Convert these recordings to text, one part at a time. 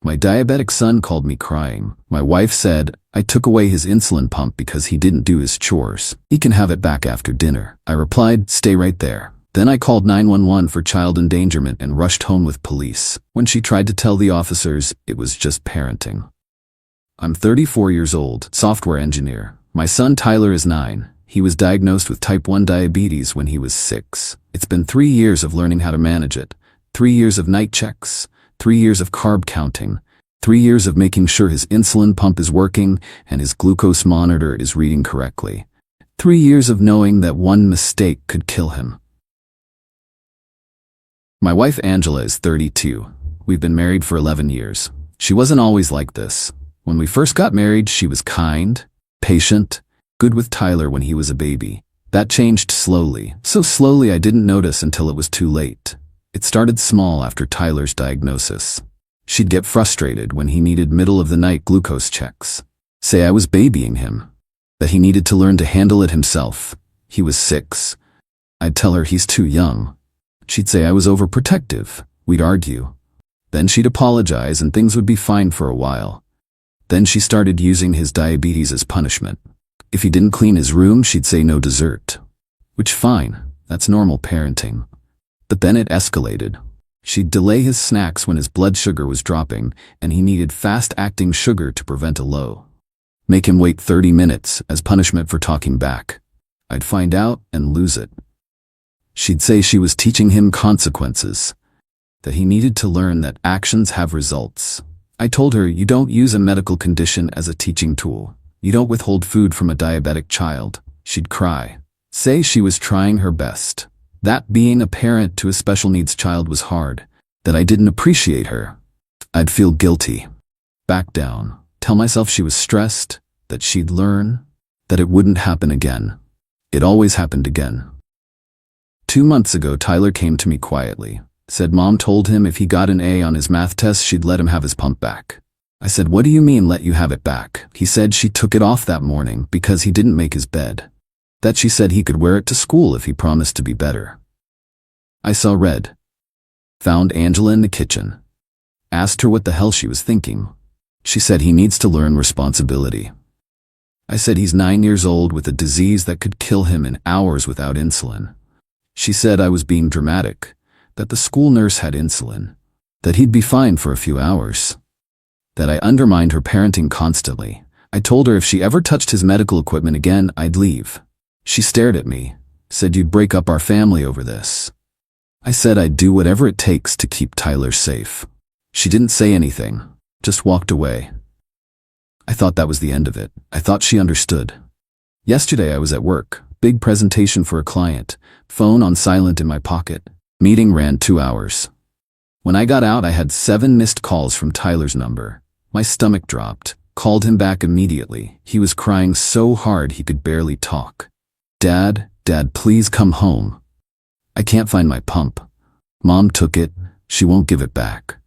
My diabetic son called me crying. My wife said, I took away his insulin pump because he didn't do his chores. He can have it back after dinner. I replied, stay right there. Then I called 911 for child endangerment and rushed home with police. When she tried to tell the officers, it was just parenting. I'm 34 years old, software engineer. My son Tyler is 9. He was diagnosed with type 1 diabetes when he was 6. It's been 3 years of learning how to manage it. 3 years of night checks. 3 years of carb counting. 3 years of making sure his insulin pump is working and his glucose monitor is reading correctly. 3 years of knowing that one mistake could kill him. My wife Angela is 32. We've been married for 11 years. She wasn't always like this. When we first got married, she was kind, patient, good with Tyler when he was a baby. That changed slowly, so slowly I didn't notice until it was too late. It started small after Tyler's diagnosis. She'd get frustrated when he needed middle-of-the-night glucose checks. Say I was babying him, that he needed to learn to handle it himself. He was 6. I'd tell her he's too young. She'd say I was overprotective. We'd argue. Then she'd apologize and things would be fine for a while. Then she started using his diabetes as punishment. If he didn't clean his room, she'd say no dessert. Which fine, that's normal parenting. But then it escalated. She'd delay his snacks when his blood sugar was dropping and he needed fast-acting sugar to prevent a low. Make him wait 30 minutes as punishment for talking back. I'd find out and lose it. She'd say she was teaching him consequences, that he needed to learn that actions have results. I told her, you don't use a medical condition as a teaching tool. You don't withhold food from a diabetic child. She'd cry. Say she was trying her best. That being a parent to a special needs child was hard. That I didn't appreciate her. I'd feel guilty. Back down. Tell myself she was stressed, that she'd learn, that it wouldn't happen again. It always happened again. 2 months ago, Tyler came to me quietly. Said Mom told him if he got an A on his math test, she'd let him have his pump back. I said, what do you mean let you have it back? He said she took it off that morning because he didn't make his bed. That she said he could wear it to school if he promised to be better. I saw red. Found Angela in the kitchen. Asked her what the hell she was thinking. She said he needs to learn responsibility. I said he's 9 years old with a disease that could kill him in hours without insulin. She said I was being dramatic, that the school nurse had insulin, that he'd be fine for a few hours, that I undermined her parenting constantly. I told her if she ever touched his medical equipment again, I'd leave. She stared at me, said you'd break up our family over this. I said I'd do whatever it takes to keep Tyler safe. She didn't say anything, just walked away. I thought that was the end of it. I thought she understood. Yesterday I was at work, big presentation for a client, phone on silent in my pocket. Meeting ran 2 hours. When I got out, I had 7 missed calls from Tyler's number. My stomach dropped. Called him back immediately. He was crying so hard he could barely talk. Dad, please come home. I can't find my pump. Mom took it. She won't give it back.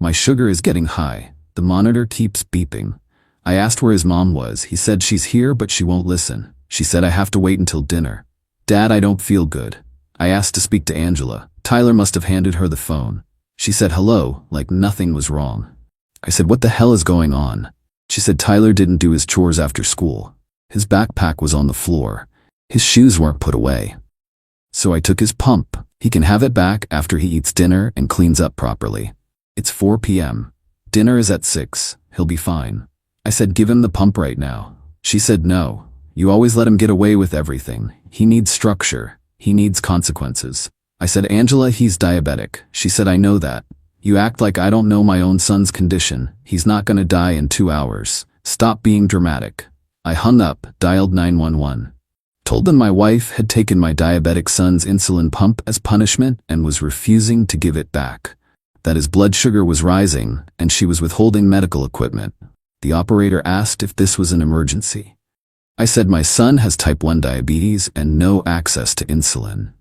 My sugar is getting high. The monitor keeps beeping. I asked where his mom was. He said she's here, but she won't listen. She said I have to wait until dinner. Dad, I don't feel good. I asked to speak to Angela. Tyler must have handed her the phone. She said hello, like nothing was wrong. I said, what the hell is going on? She said Tyler didn't do his chores after school. His backpack was on the floor. His shoes weren't put away. So I took his pump. He can have it back after he eats dinner and cleans up properly. It's 4 p.m. Dinner is at 6. He'll be fine. I said, give him the pump right now. She said, no. You always let him get away with everything. He needs structure. He needs consequences. I said, Angela, he's diabetic. She said, I know that. You act like I don't know my own son's condition. He's not gonna die in 2 hours. Stop being dramatic. I hung up, dialed 911. Told them my wife had taken my diabetic son's insulin pump as punishment and was refusing to give it back. That his blood sugar was rising and she was withholding medical equipment. The operator asked if this was an emergency. I said my son has type 1 diabetes and no access to insulin.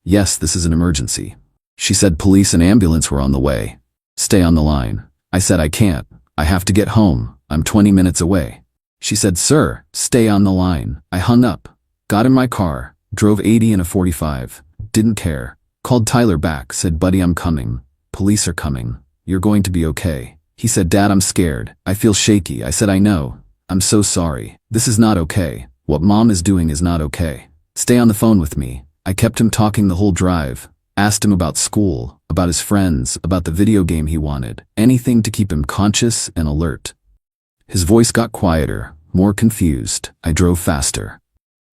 Yes, this is an emergency. She said police and ambulance were on the way. Stay on the line. I said I can't. I have to get home. I'm 20 minutes away. She said, sir, stay on the line. I hung up. Got in my car. Drove 80 in a 45. Didn't care. Called Tyler back. Said, buddy, I'm coming. Police are coming. You're going to be okay. He said, "Dad, I'm scared. I feel shaky." I said, "I know. I'm so sorry. This is not okay. What Mom is doing is not okay. Stay on the phone with me." I kept him talking the whole drive. Asked him about school, about his friends, about the video game he wanted. Anything to keep him conscious and alert. His voice got quieter, more confused. I drove faster.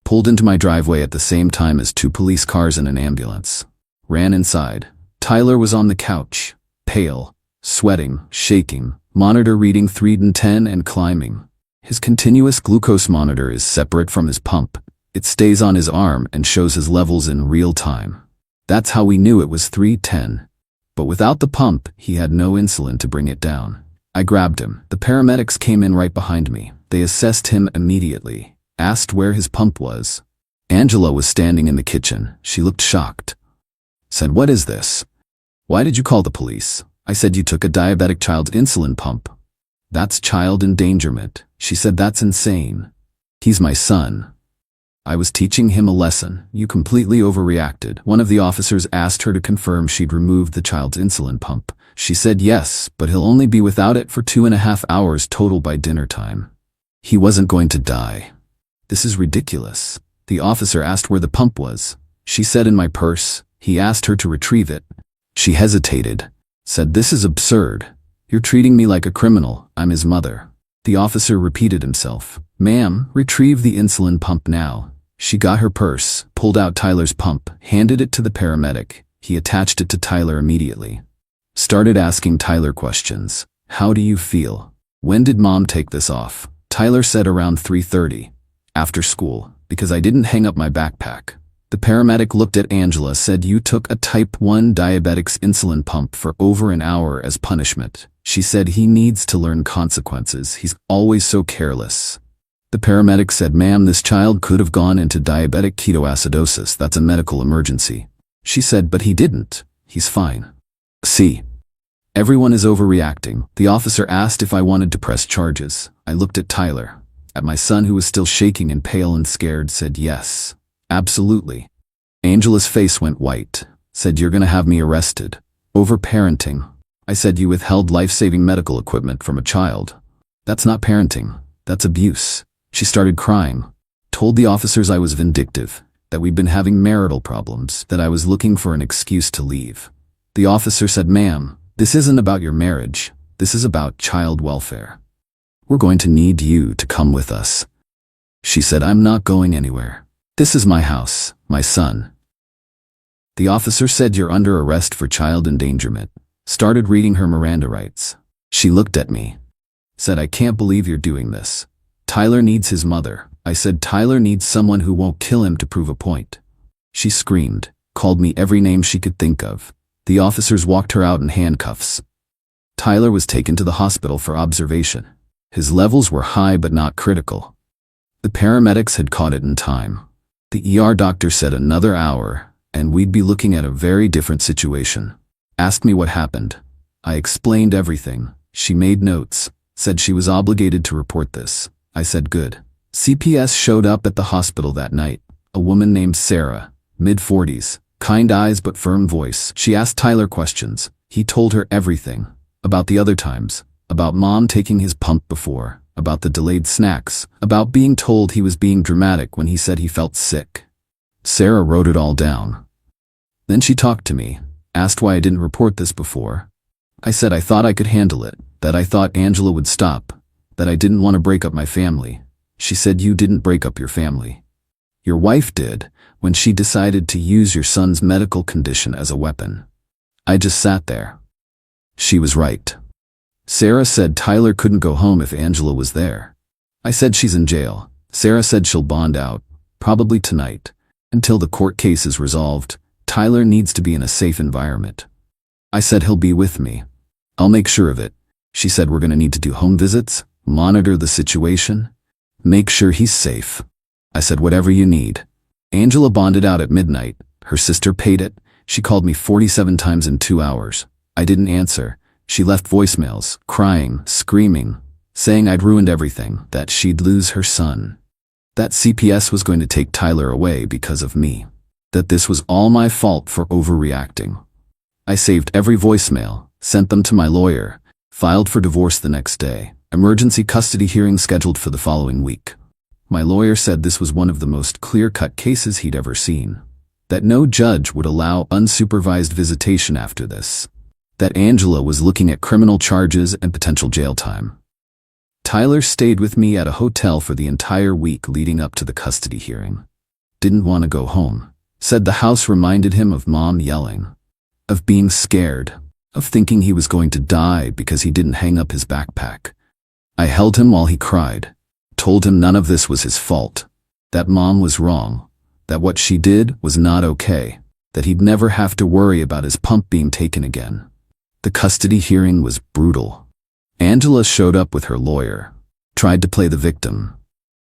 Pulled into my driveway at the same time as 2 police cars and an ambulance. Ran inside. Tyler was on the couch, pale, sweating, shaking, monitor reading 310 and climbing. His continuous glucose monitor is separate from his pump. It stays on his arm and shows his levels in real time. That's how we knew it was 310. But without the pump, he had no insulin to bring it down. I grabbed him. The paramedics came in right behind me. They assessed him immediately. Asked where his pump was. Angela was standing in the kitchen. She looked shocked. Said, "What is this? Why did you call the police?" I said, "You took a diabetic child's insulin pump. That's child endangerment." She said, "That's insane. He's my son. I was teaching him a lesson. You completely overreacted." One of the officers asked her to confirm she'd removed the child's insulin pump. She said yes, but he'll only be without it for 2.5 hours total by dinner time. He wasn't going to die. This is ridiculous. The officer asked where the pump was. She said, "In my purse." He asked her to retrieve it. She hesitated. Said, "This is absurd. You're treating me like a criminal. I'm his mother." The officer repeated himself. "Ma'am, retrieve the insulin pump now." She got her purse, pulled out Tyler's pump, handed it to the paramedic. He attached it to Tyler immediately. Started asking Tyler questions. "How do you feel? When did Mom take this off?" Tyler said around 3:30. "After school, because I didn't hang up my backpack." The paramedic looked at Angela, said, "You took a type 1 diabetic's insulin pump for over an hour as punishment." She said, "He needs to learn consequences. He's always so careless." The paramedic said, "Ma'am, this child could have gone into diabetic ketoacidosis. That's a medical emergency." She said, "But he didn't. He's fine." See, everyone is overreacting. The officer asked if I wanted to press charges. I looked at Tyler. At my son, who was still shaking and pale and scared, said yes. Absolutely. Angela's face went white. Said, "You're gonna have me arrested. Over-parenting." I said, "You withheld life-saving medical equipment from a child. That's not parenting. That's abuse." She started crying. Told the officers I was vindictive, that we'd been having marital problems, that I was looking for an excuse to leave. The officer said, "Ma'am, this isn't about your marriage. This is about child welfare. We're going to need you to come with us." She said, "I'm not going anywhere. This is my house, my son." The officer said, "You're under arrest for child endangerment." Started reading her Miranda rights. She looked at me. Said, "I can't believe you're doing this. Tyler needs his mother." I said, "Tyler needs someone who won't kill him to prove a point." She screamed, called me every name she could think of. The officers walked her out in handcuffs. Tyler was taken to the hospital for observation. His levels were high but not critical. The paramedics had caught it in time. The ER doctor said another hour, and we'd be looking at a very different situation. Asked me what happened. I explained everything. She made notes, said she was obligated to report this. I said, "Good." CPS showed up at the hospital that night. A woman named Sarah, mid-40s, kind eyes but firm voice. She asked Tyler questions. He told her everything. About the other times. About Mom taking his pump before. About the delayed snacks. About being told he was being dramatic when he said he felt sick. Sarah wrote it all down. Then she talked to me. Asked why I didn't report this before. I said I thought I could handle it. That I thought Angela would stop. That I didn't want to break up my family. She said, "You didn't break up your family. Your wife did, when she decided to use your son's medical condition as a weapon." I just sat there. She was right. Sarah said Tyler couldn't go home if Angela was there. I said she's in jail. Sarah said she'll bond out, probably tonight. Until the court case is resolved, Tyler needs to be in a safe environment. I said he'll be with me. I'll make sure of it. She said we're going to need to do home visits, monitor the situation, make sure he's safe. I said whatever you need. Angela bonded out at midnight. Her sister paid it. She called me 47 times in 2 hours. I didn't answer. She left voicemails, crying, screaming, saying I'd ruined everything, that she'd lose her son. That CPS was going to take Tyler away because of me. That this was all my fault for overreacting. I saved every voicemail, sent them to my lawyer, Filed for divorce the next day. Emergency custody hearing scheduled for the following week. My lawyer said this was one of the most clear-cut cases he'd ever seen. That no judge would allow unsupervised visitation after this. That Angela was looking at criminal charges and potential jail time. Tyler stayed with me at a hotel for the entire week leading up to the custody hearing. Didn't want to go home. Said the house reminded him of Mom yelling. Of being scared. Of thinking he was going to die because he didn't hang up his backpack. I held him while he cried. Told him none of this was his fault. That Mom was wrong. That what she did was not okay. That he'd never have to worry about his pump being taken again. The custody hearing was brutal. Angela showed up with her lawyer. Tried to play the victim.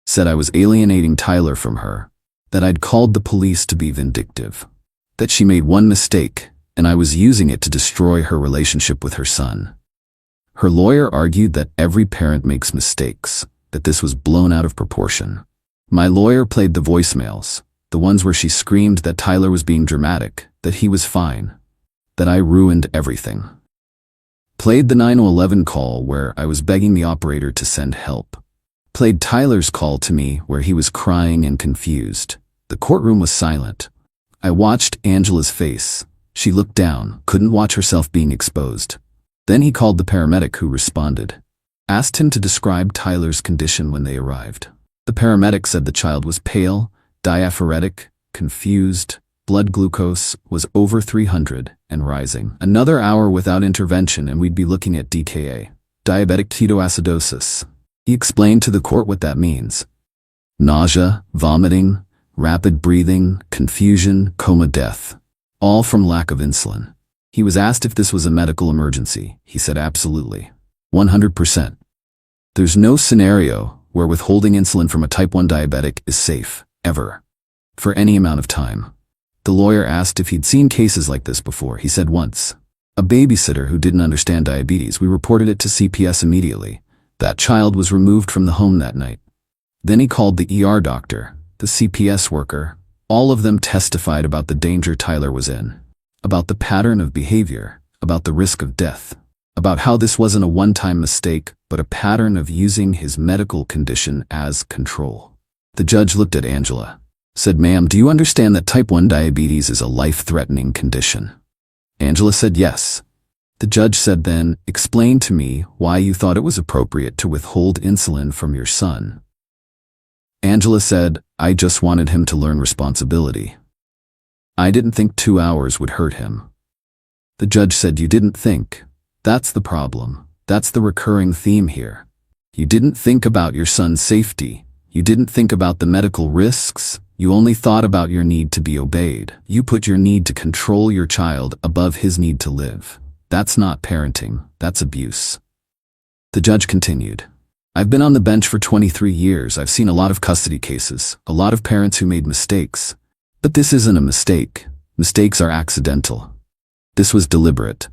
Said I was alienating Tyler from her. That I'd called the police to be vindictive. That she made one mistake, and I was using it to destroy her relationship with her son. Her lawyer argued that every parent makes mistakes, that this was blown out of proportion. My lawyer played the voicemails, the ones where she screamed that Tyler was being dramatic, that he was fine, that I ruined everything. Played the 911 call where I was begging the operator to send help. Played Tyler's call to me where he was crying and confused. The courtroom was silent. I watched Angela's face. She looked down, couldn't watch herself being exposed. Then he called the paramedic who responded. Asked him to describe Tyler's condition when they arrived. The paramedic said the child was pale, diaphoretic, confused, blood glucose was over 300 and rising. Another hour without intervention and we'd be looking at DKA, diabetic ketoacidosis. He explained to the court what that means. Nausea, vomiting, rapid breathing, confusion, coma, death. All from lack of insulin. He was asked if this was a medical emergency. He said absolutely. 100%. There's no scenario where withholding insulin from a type 1 diabetic is safe, ever. For any amount of time. The lawyer asked if he'd seen cases like this before. He said once. A babysitter who didn't understand diabetes. We reported it to CPS immediately. That child was removed from the home that night. Then he called the ER doctor, the CPS worker. All of them testified about the danger Tyler was in. About the pattern of behavior. About the risk of death. About how this wasn't a one-time mistake, but a pattern of using his medical condition as control. The judge looked at Angela. Said, "Ma'am, do you understand that type 1 diabetes is a life-threatening condition?" Angela said yes. The judge said then, "Explain to me why you thought it was appropriate to withhold insulin from your son." Angela said, "I just wanted him to learn responsibility. I didn't think 2 hours would hurt him." The judge said, "You didn't think. That's the problem. That's the recurring theme here. You didn't think about your son's safety. You didn't think about the medical risks. You only thought about your need to be obeyed. You put your need to control your child above his need to live. That's not parenting. That's abuse." The judge continued, "I've been on the bench for 23 years. I've seen a lot of custody cases, a lot of parents who made mistakes. But this isn't a mistake. Mistakes are accidental. This was deliberate.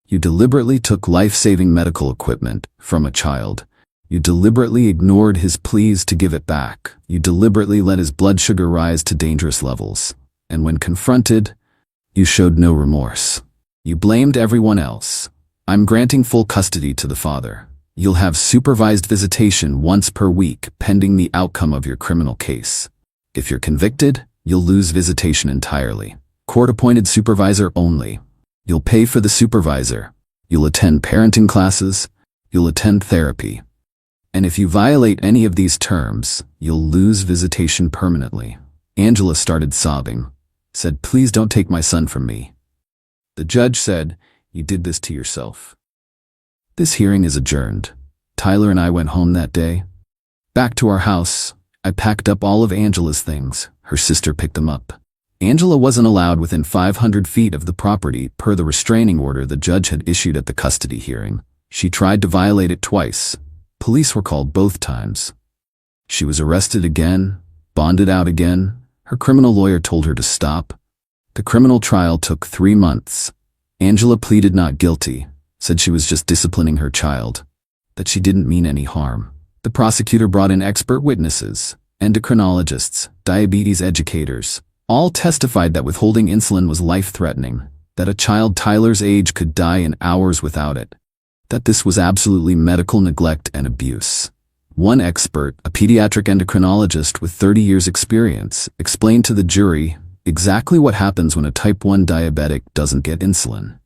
You deliberately took life-saving medical equipment from a child. You deliberately ignored his pleas to give it back. You deliberately let his blood sugar rise to dangerous levels. And when confronted, you showed no remorse. You blamed everyone else. I'm granting full custody to the father. You'll have supervised visitation once per week pending the outcome of your criminal case. If you're convicted, you'll lose visitation entirely. Court-appointed supervisor only. You'll pay for the supervisor. You'll attend parenting classes. You'll attend therapy. And if you violate any of these terms, you'll lose visitation permanently." Angela started sobbing. Said, "Please don't take my son from me." The judge said, "You did this to yourself." This hearing is adjourned. Tyler and I went home that day. Back to our house, I packed up all of Angela's things. Her sister picked them up. Angela wasn't allowed within 500 feet of the property per the restraining order the judge had issued at the custody hearing. She tried to violate it twice. Police were called both times. She was arrested again, bonded out again. Her criminal lawyer told her to stop. The criminal trial took 3 months. Angela pleaded not guilty, said she was just disciplining her child, that she didn't mean any harm. The prosecutor brought in expert witnesses, endocrinologists, diabetes educators. All testified that withholding insulin was life-threatening, that a child Tyler's age could die in hours without it, that this was absolutely medical neglect and abuse. One expert, a pediatric endocrinologist with 30 years experience, explained to the jury exactly what happens when a type 1 diabetic doesn't get insulin.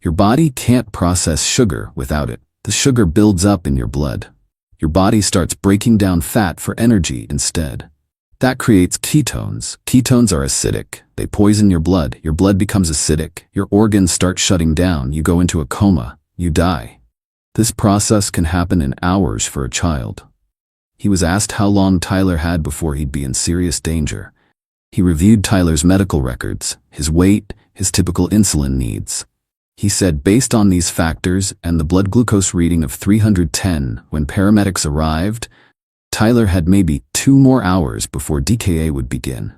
Your body can't process sugar without it. The sugar builds up in your blood. Your body starts breaking down fat for energy instead. That creates ketones. Ketones are acidic. They poison your blood. Your blood becomes acidic. Your organs start shutting down. You go into a coma. You die. This process can happen in hours for a child. He was asked how long Tyler had before he'd be in serious danger. He reviewed Tyler's medical records, his weight, his typical insulin needs. He said based on these factors and the blood glucose reading of 310 when paramedics arrived, Tyler had maybe 2 more hours before DKA would begin.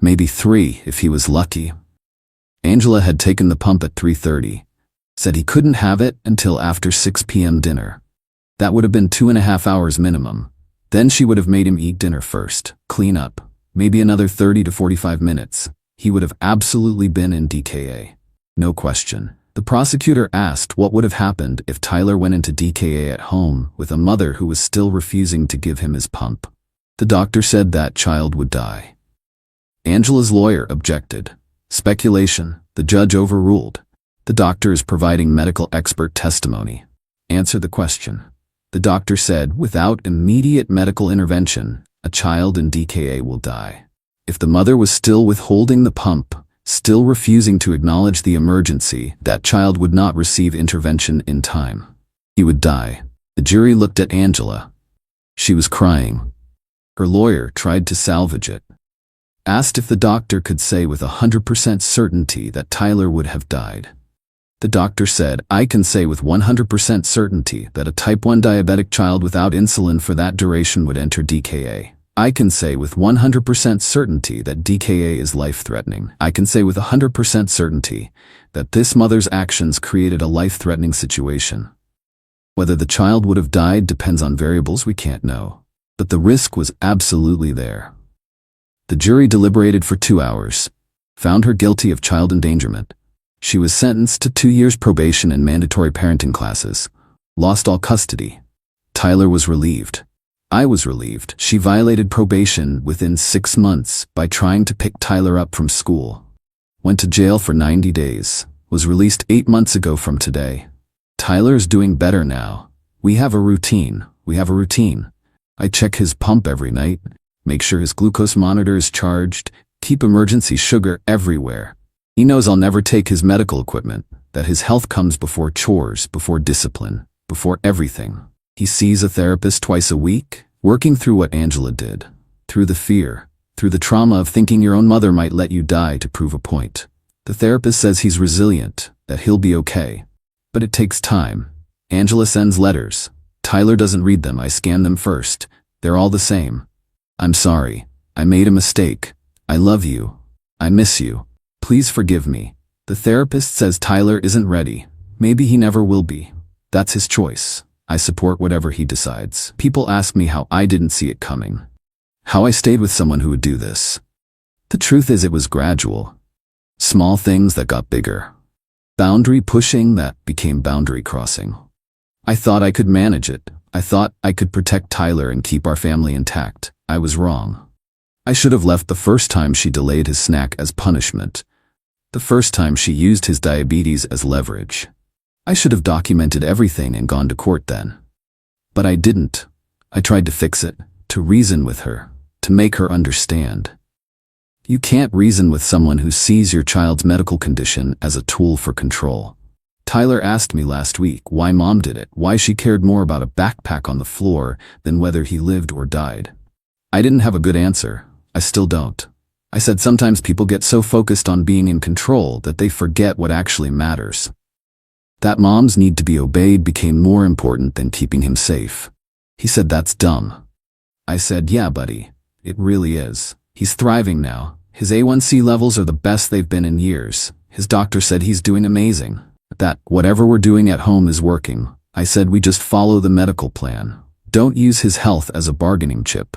Maybe 3 if he was lucky. Angela had taken the pump at 3:30, said he couldn't have it until after 6 p.m. dinner. That would have been 2.5 hours minimum. Then she would have made him eat dinner first, clean up, maybe another 30 to 45 minutes. He would have absolutely been in DKA. No question. The prosecutor asked what would have happened if Tyler went into DKA at home with a mother who was still refusing to give him his pump. The doctor said that child would die. Angela's lawyer objected. Speculation. The judge overruled. The doctor is providing medical expert testimony. Answer the question. The doctor said without immediate medical intervention, a child in DKA will die. If the mother was still withholding the pump, still refusing to acknowledge the emergency, that child would not receive intervention in time. He would die. The jury looked at Angela. She was crying. Her lawyer tried to salvage it. Asked if the doctor could say with 100% certainty that Tyler would have died. The doctor said, I can say with 100% certainty that a type 1 diabetic child without insulin for that duration would enter DKA. I can say with 100% certainty that DKA is life-threatening. I can say with 100% certainty that this mother's actions created a life-threatening situation. Whether the child would have died depends on variables we can't know. But the risk was absolutely there. The jury deliberated for 2 hours, found her guilty of child endangerment. She was sentenced to 2 years probation and mandatory parenting classes. Lost all custody. Tyler was relieved. I was relieved. She violated probation within 6 months by trying to pick Tyler up from school. Went to jail for 90 days. Was released 8 months ago from today. Tyler's doing better now. We have a routine. I check his pump every night, make sure his glucose monitor is charged, keep emergency sugar everywhere. He knows I'll never take his medical equipment, that his health comes before chores, before discipline, before everything. He sees a therapist twice a week, working through what Angela did, through the fear, through the trauma of thinking your own mother might let you die to prove a point. The therapist says he's resilient, that he'll be okay. But it takes time. Angela sends letters. Tyler doesn't read them. I scan them first. They're all the same. I'm sorry. I made a mistake. I love you. I miss you. Please forgive me. The therapist says Tyler isn't ready. Maybe he never will be. That's his choice. I support whatever he decides. People ask me how I didn't see it coming. How I stayed with someone who would do this. The truth is it was gradual. Small things that got bigger. Boundary pushing that became boundary crossing. I thought I could manage it. I thought I could protect Tyler and keep our family intact. I was wrong. I should have left the first time she delayed his snack as punishment. The first time she used his diabetes as leverage. I should have documented everything and gone to court then. But I didn't. I tried to fix it, to reason with her, to make her understand. You can't reason with someone who sees your child's medical condition as a tool for control. Tyler asked me last week why Mom did it, why she cared more about a backpack on the floor than whether he lived or died. I didn't have a good answer. I still don't. I said sometimes people get so focused on being in control that they forget what actually matters. That Mom's need to be obeyed became more important than keeping him safe. He said that's dumb. I said, yeah, buddy, it really is. He's thriving now. His A1C levels are the best they've been in years. His doctor said he's doing amazing. That whatever we're doing at home is working. I said we just follow the medical plan. Don't use his health as a bargaining chip.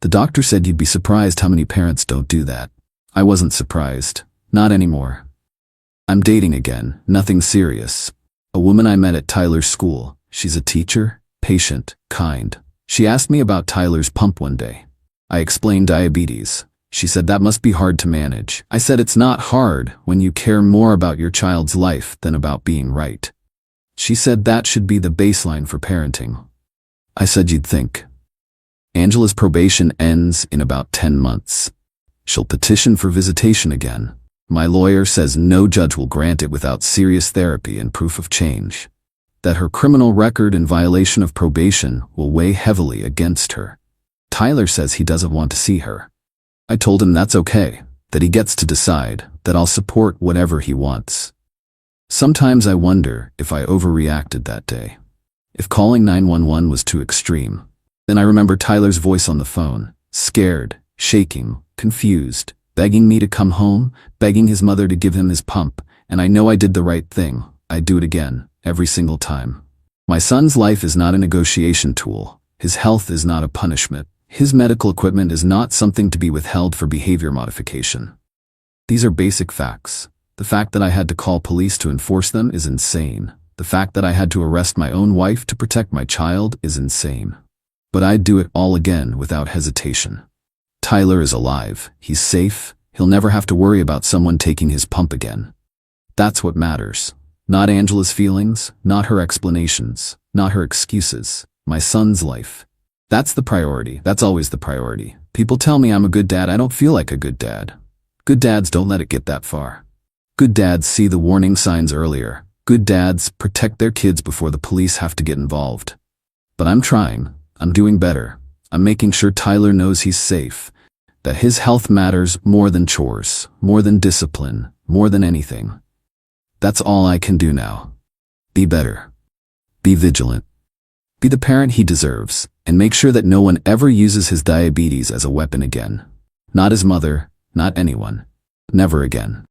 The doctor said you'd be surprised how many parents don't do that. I wasn't surprised. Not anymore. I'm dating again. Nothing serious. A woman I met at Tyler's school. She's a teacher, patient, kind. She asked me about Tyler's pump one day. I explained diabetes. She said that must be hard to manage. I said it's not hard when you care more about your child's life than about being right. She said that should be the baseline for parenting. I said you'd think. Angela's probation ends in about 10 months. She'll petition for visitation again. My lawyer says no judge will grant it without serious therapy and proof of change. That her criminal record and violation of probation will weigh heavily against her. Tyler says he doesn't want to see her. I told him that's okay, that he gets to decide, that I'll support whatever he wants. Sometimes I wonder if I overreacted that day. If calling 911 was too extreme. Then I remember Tyler's voice on the phone, scared, shaking, confused, begging me to come home, begging his mother to give him his pump, and I know I did the right thing. I'd do it again, every single time. My son's life is not a negotiation tool. His health is not a punishment. His medical equipment is not something to be withheld for behavior modification. These are basic facts. The fact that I had to call police to enforce them is insane. The fact that I had to arrest my own wife to protect my child is insane. But I'd do it all again without hesitation. Tyler is alive. He's safe. He'll never have to worry about someone taking his pump again. That's what matters. Not Angela's feelings, not her explanations, not her excuses. My son's life. That's the priority. That's always the priority. People tell me I'm a good dad. I don't feel like a good dad. Good dads don't let it get that far. Good dads see the warning signs earlier. Good dads protect their kids before the police have to get involved. But I'm trying. I'm doing better. I'm making sure Tyler knows he's safe. That his health matters more than chores, more than discipline, more than anything. That's all I can do now. Be better. Be vigilant. Be the parent he deserves, and make sure that no one ever uses his diabetes as a weapon again. Not his mother, not anyone. Never again.